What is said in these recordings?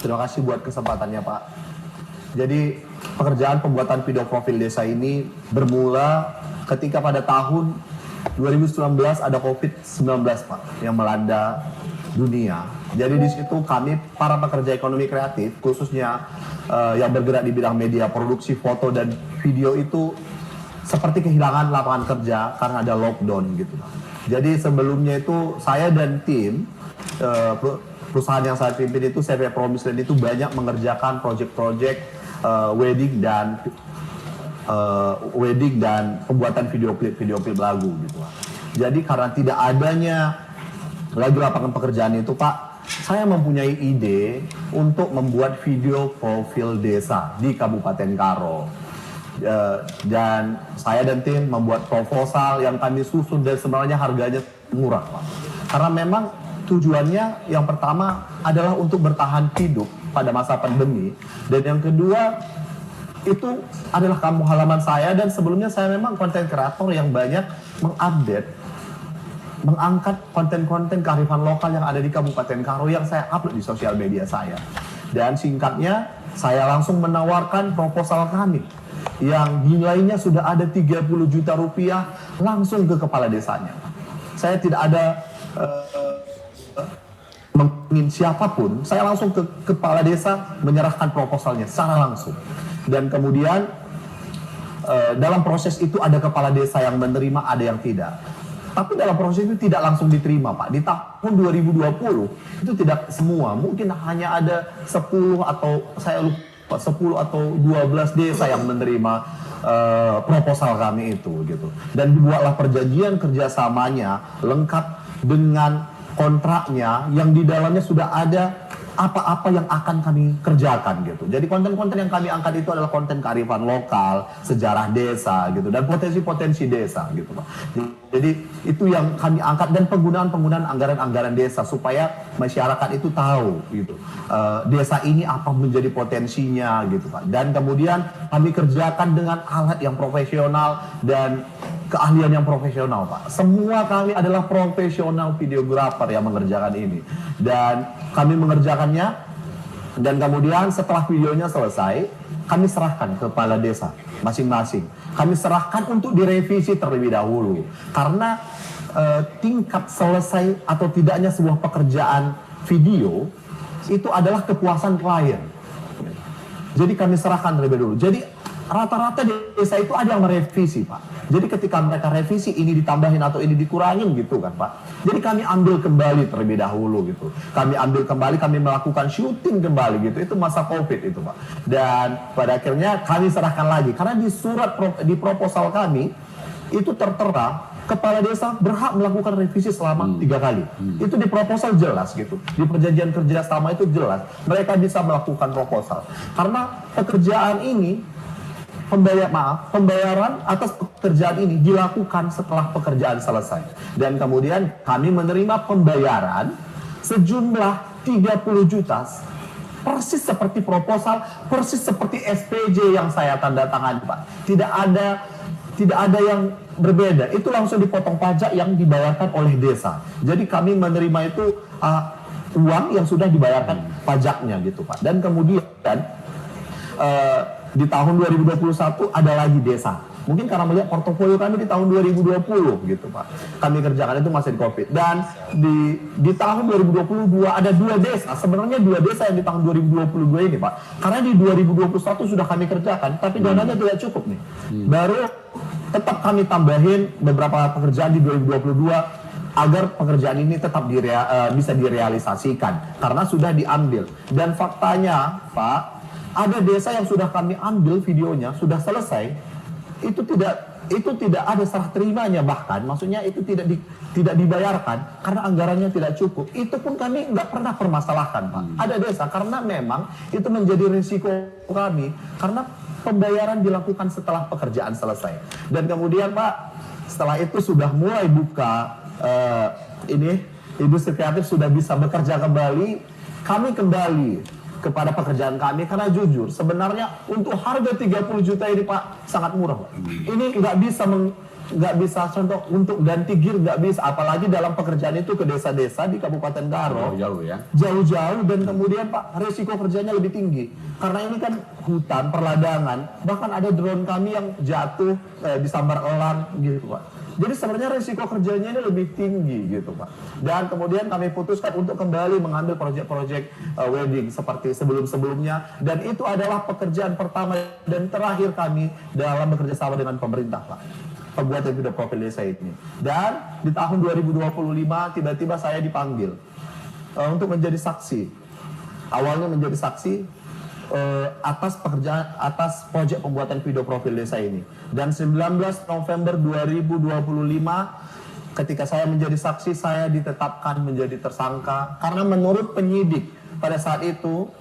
Terima kasih buat kesempatannya, Pak. Jadi pekerjaan pembuatan video profil desa ini bermula ketika pada tahun 2019 ada COVID-19, Pak, yang melanda dunia. Jadi di situ kami para pekerja ekonomi kreatif, khususnya yang bergerak di bidang media, produksi foto dan video itu seperti kehilangan lapangan kerja karena ada lockdown gitu, Pak. Jadi sebelumnya itu saya dan tim perusahaan yang saya pimpin itu CV Promisland itu banyak mengerjakan proyek-proyek wedding dan pembuatan video klip lagu gitu, Pak. Jadi karena tidak adanya lagi lapangan pekerjaan itu, Pak, saya mempunyai ide untuk membuat video profil desa di Kabupaten Karo. Dan saya dan tim membuat proposal yang kami susun dan sebenarnya harganya murah, Pak. Karena memang tujuannya yang pertama adalah untuk bertahan hidup pada masa pandemi, dan yang kedua itu adalah kampung halaman saya, dan sebelumnya saya memang konten kreator yang banyak mengangkat konten-konten kearifan lokal yang ada di Kabupaten Karo yang saya upload di sosial media saya. Dan singkatnya, saya langsung menawarkan proposal kami yang nilainya sudah ada 30 juta rupiah langsung ke kepala desanya. Saya tidak ada mengingin siapapun, saya langsung ke kepala desa menyerahkan proposalnya secara langsung. Dan kemudian dalam proses itu ada kepala desa yang menerima, ada yang tidak. Tapi dalam proses itu tidak langsung diterima, Pak. Di tahun 2020 itu tidak semua, mungkin hanya ada 10 atau saya lupa 10 atau 12 desa yang menerima proposal kami itu gitu. Dan dibuatlah perjanjian kerjasamanya lengkap dengan kontraknya yang di dalamnya sudah ada apa-apa yang akan kami kerjakan gitu. Jadi konten-konten yang kami angkat itu adalah konten kearifan lokal, sejarah desa gitu, dan potensi-potensi desa gitu, Pak. Jadi itu yang kami angkat, dan penggunaan anggaran-anggaran desa supaya masyarakat itu tahu gitu. Desa ini apa menjadi potensinya gitu, Pak. Dan kemudian kami kerjakan dengan alat yang profesional dan keahlian yang profesional, Pak. Semua kami adalah profesional videografer yang mengerjakan ini. Dan kami mengerjakannya, dan kemudian setelah videonya selesai, kami serahkan ke kepala desa masing-masing. Kami serahkan untuk direvisi terlebih dahulu. Karena tingkat selesai atau tidaknya sebuah pekerjaan video itu adalah kepuasan klien. Jadi kami serahkan terlebih dahulu. Jadi rata-rata di desa itu ada yang merevisi, Pak. Jadi ketika mereka revisi, ini ditambahin atau ini dikurangin gitu kan, Pak. Jadi kami ambil kembali terlebih dahulu gitu. Kami ambil kembali, kami melakukan syuting kembali gitu. Itu masa COVID itu, Pak. Dan pada akhirnya kami serahkan lagi. Karena di surat, di proposal kami, itu tertera kepala desa berhak melakukan revisi selama 3 kali. Itu di proposal jelas gitu. Di perjanjian kerjasama itu jelas. Mereka bisa melakukan proposal. Karena pekerjaan ini, pembayaran atas pekerjaan ini dilakukan setelah pekerjaan selesai. Dan kemudian kami menerima pembayaran sejumlah 30 juta, persis seperti proposal, persis seperti SPJ yang saya tanda tangani, Pak. Tidak ada yang berbeda. Itu langsung dipotong pajak yang dibayarkan oleh desa. Jadi kami menerima itu uang yang sudah dibayarkan pajaknya gitu, Pak. Dan kemudian di tahun 2021 ada lagi desa. Mungkin karena melihat portofolio kami di tahun 2020 gitu, Pak. Kami kerjakan itu masih di COVID. Dan di tahun 2022 ada 2 desa. Sebenarnya 2 desa yang di tahun 2022 ini, Pak. Karena di 2021 sudah kami kerjakan, tapi dananya tidak cukup nih. Baru tetap kami tambahin beberapa pekerjaan di 2022 agar pekerjaan ini tetap bisa direalisasikan karena sudah diambil. Dan faktanya, Pak, ada desa yang sudah kami ambil videonya, sudah selesai, itu tidak ada serah terimanya, bahkan maksudnya itu tidak dibayarkan karena anggarannya tidak cukup. Itu pun kami nggak pernah permasalahkan, Pak. Ada desa, karena memang itu menjadi risiko kami, karena pembayaran dilakukan setelah pekerjaan selesai. Dan kemudian, Pak, setelah itu sudah mulai buka industri kreatif sudah bisa bekerja kembali, kami kembali kepada pekerjaan kami, karena jujur sebenarnya untuk harga 30 juta ini, Pak, sangat murah, Pak. Ini nggak bisa nggak bisa contoh untuk ganti gear nggak bisa, apalagi dalam pekerjaan itu ke desa-desa di Kabupaten Karo Jauh ya. jauh-jauh, dan kemudian Pak resiko kerjanya lebih tinggi karena ini kan hutan perladangan, bahkan ada drone kami yang jatuh disambar elang gitu Pak. Jadi sebenarnya resiko kerjanya ini lebih tinggi gitu Pak. Dan kemudian kami putuskan untuk kembali mengambil proyek-proyek wedding seperti sebelum-sebelumnya, dan itu adalah pekerjaan pertama dan terakhir kami dalam bekerja sama dengan pemerintah Pak, pembuatan video profil desa ini. Dan di tahun 2025 tiba-tiba saya dipanggil untuk menjadi saksi. Awalnya menjadi saksi atas pekerjaan, atas proyek pembuatan video profil desa ini. Dan 19 November 2025 ketika saya menjadi saksi, saya ditetapkan menjadi tersangka karena menurut penyidik pada saat itu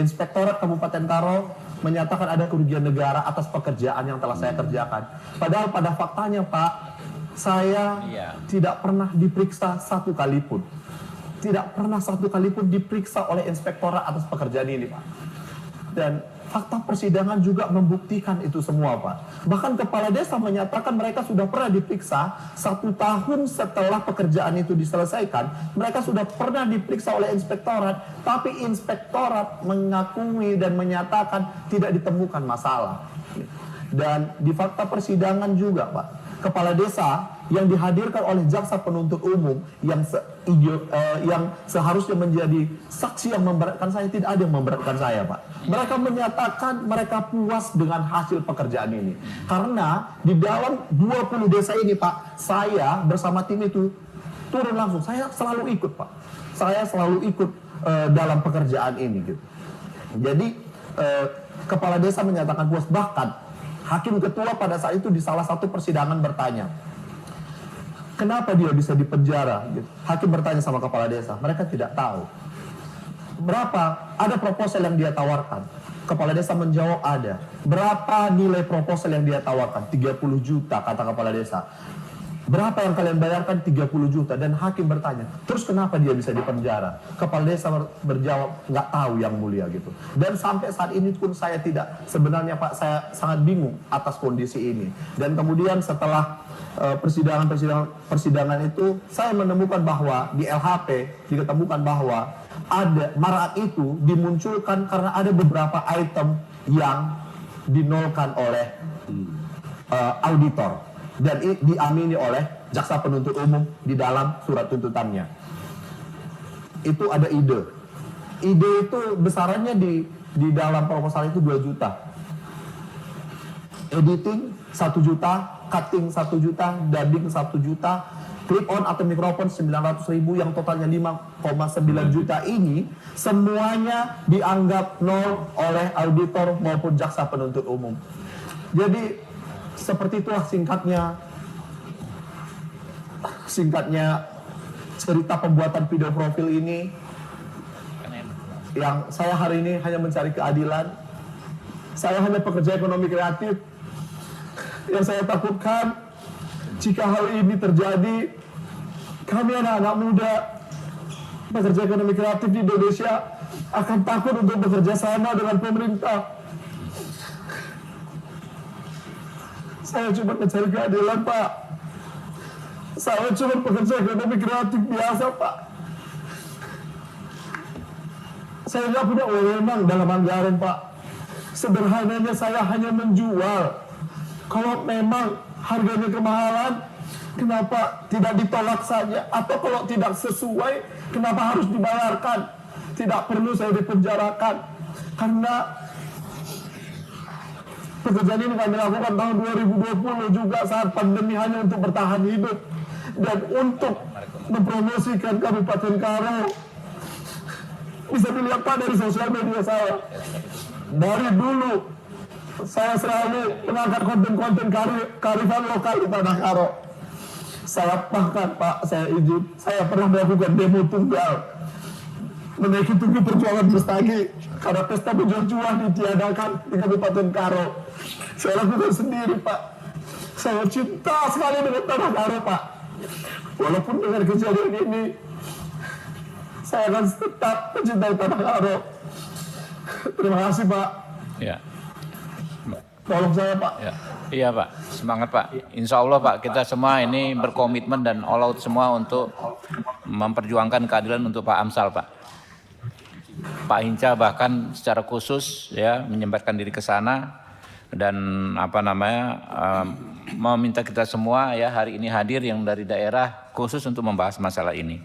Inspektorat Kabupaten Karo menyatakan ada kerugian negara atas pekerjaan yang telah saya kerjakan. Padahal pada faktanya Pak, saya tidak pernah diperiksa satu kali pun. Tidak pernah satu kali pun diperiksa oleh inspektorat atas pekerjaan ini Pak. Dan fakta persidangan juga membuktikan itu semua Pak. Bahkan kepala desa menyatakan mereka sudah pernah diperiksa 1 tahun setelah pekerjaan itu diselesaikan. Mereka sudah pernah diperiksa oleh inspektorat, tapi inspektorat mengakui dan menyatakan tidak ditemukan masalah. Dan di fakta persidangan juga Pak, kepala desa yang dihadirkan oleh jaksa penuntut umum yang seharusnya menjadi saksi yang memberatkan saya, tidak ada yang memberatkan saya Pak. Mereka menyatakan mereka puas dengan hasil pekerjaan ini. Karena di dalam 20 desa ini Pak, saya bersama tim itu turun langsung. Saya selalu ikut Pak. Saya selalu ikut dalam pekerjaan ini gitu. Jadi kepala desa menyatakan puas. Bahkan hakim ketua pada saat itu di salah satu persidangan bertanya, kenapa dia bisa dipenjara? Hakim bertanya sama kepala desa, mereka tidak tahu. Berapa? Ada proposal yang dia tawarkan. Kepala desa menjawab ada. Berapa nilai proposal yang dia tawarkan? 30 juta kata kepala desa. Berapa yang kalian bayarkan? 30 juta. Dan hakim bertanya, terus kenapa dia bisa dipenjara? Kepala desa berjawab, nggak tahu yang mulia gitu. Dan sampai saat ini pun saya tidak, sebenarnya Pak, saya sangat bingung atas kondisi ini. Dan kemudian setelah persidangan itu, saya menemukan bahwa di LHP diketemukan bahwa ada marak itu dimunculkan karena ada beberapa item yang dinolkan oleh auditor dan diamini oleh jaksa penuntut umum di dalam surat tuntutannya. Itu ada ide. Ide itu besarannya di dalam proposal itu 2 juta. Editing 1 juta, cutting 1 juta, dubbing 1 juta, clip on atau mikrofon 900.000 yang totalnya 5,9 juta ini semuanya dianggap nol oleh auditor maupun jaksa penuntut umum. Jadi seperti itulah singkatnya cerita pembuatan video profil ini, yang saya hari ini hanya mencari keadilan. Saya hanya pekerja ekonomi kreatif. Yang saya takutkan jika hal ini terjadi, kami anak-anak muda pekerja ekonomi kreatif di Indonesia akan takut untuk bekerja sama dengan pemerintah. Saya cuma mencari keadilan Pak. Saya cuma pekerja ekonomi kreatif biasa Pak. Saya nggak punya wewenang dalam anggaran Pak. Sederhananya saya hanya menjual. Kalau memang harganya kemahalan, kenapa tidak ditolak saja? Atau kalau tidak sesuai, kenapa harus dibayarkan? Tidak perlu saya dipenjarakan. Karena pekerjaan ini kami lakukan tahun 2020 juga saat pandemi, hanya untuk bertahan hidup dan untuk mempromosikan Kabupaten Karo. Bisa dilihat Pak dari sosial media saya. Dari dulu saya selalu mengangkat konten-konten kearifan lokal di Tanah Karo. Saya bahkan Pak, saya pernah melakukan demo tunggal, menaiki Tugu Perjuangan Bestagi karena pesta berjuang ditiadakan di Kabupaten Karo. Saya lakukan sendiri Pak. Saya cinta sekali dengan Tanah Karo Pak. Walaupun dengan kejadian ini, saya akan tetap mencintai Tanah Karo. Terima kasih Pak. Ya. Tolong saya Pak. Ya. Iya Pak, semangat Pak. Insya Allah Pak, kita semua ini berkomitmen dan all out semua untuk memperjuangkan keadilan untuk Pak Amsal Pak. Pak Hinca bahkan secara khusus ya menyempatkan diri ke sana dan meminta kita semua ya hari ini hadir yang dari daerah khusus untuk membahas masalah ini.